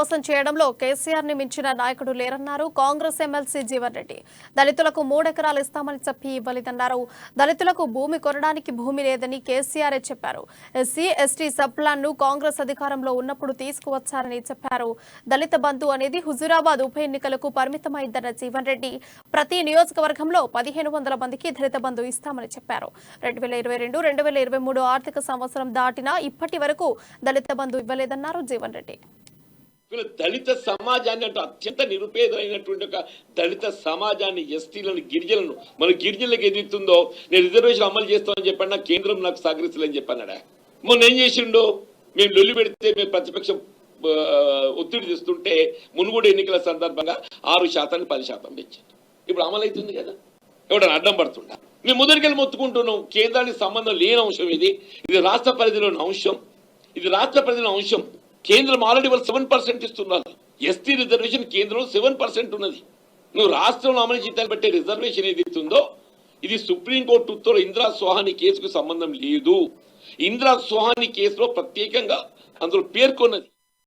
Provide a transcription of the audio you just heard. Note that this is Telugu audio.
మోసం చేయడంలో కేసీఆర్ ని మించిన నాయకుడు లేరన్నారు కాంగ్రెస్ ఎమ్మెల్సీ జీవన్ రెడ్డి. దళితులకు 3 ఎకరాలు ఇస్తామని చెప్పి ఇవ్వలేదన్నారు. దళితులకు భూమి కొనడానికి భూమి లేదని కేసీఆర్ చెప్పారు. ఎస్సీ ఎస్టీ సబ్ ప్లాన్ ను కాంగ్రెస్ అధికారంలో ఉన్నప్పుడు తీసుకువచ్చారని చెప్పారు. దళిత బంధు అనేది హుజూరాబాద్ ఉప ఎన్నికలకు పరిమితమైందన్న జీవన్ రెడ్డి ప్రతి నియోజకవర్గంలో 1500 మందికి దళిత బంధు ఇస్తామని చెప్పారు. 2022-2023 ఆర్థిక సంవత్సరం దాటినా ఇప్పటి వరకు దళిత బంధు ఇవ్వలేదన్నారు జీవన్ రెడ్డి. దళిత సమాజాన్ని అంటే అత్యంత నిరుపేదైనటువంటి ఒక దళిత సమాజాన్ని, ఎస్టీలను, గిరిజనులను, మన గిరిజనులకు ఎదుగుతుందో నేను రిజర్వేషన్ అమలు చేస్తామని చెప్పాను, కేంద్రం నాకు సహకరిస్తలేని చెప్పానడా. మొన్న ఏం చేసిండో, మేము లొల్లి పెడితే మేము ప్రతిపక్షం ఒత్తిడి తెస్తుంటే మునుగోడు ఎన్నికల సందర్భంగా 6% 10% పెంచారు. ఇప్పుడు అమలు అవుతుంది కదా, ఎవడన్నా అడ్డం పడుతుండా. మేము మొదటికెళ్ళి మొత్తుకుంటున్నాం, కేంద్రానికి సంబంధం లేని అంశం ఇది. ఇది రాష్ట్ర పరిధిలోని అంశం, ఇది రాష్ట్ర పరిధిలో అంశం. కేంద్రం ఆల్రెడీ వాళ్ళు 7% ఇస్తున్నారు. ఎస్టీ రిజర్వేషన్ కేంద్రంలో 7% ఉన్నది. నువ్వు రాష్ట్రంలో అమలు జీతాలు పెట్టే రిజర్వేషన్ ఏదైతే ఉందో ఇది సుప్రీంకోర్టు ఉత్తర్వులు ఇందిరా సోహాని కేసుకు సంబంధం లేదు. ఇందిరా సోహాని కేసులో ప్రత్యేకంగా అందులో పేర్కొన్నది.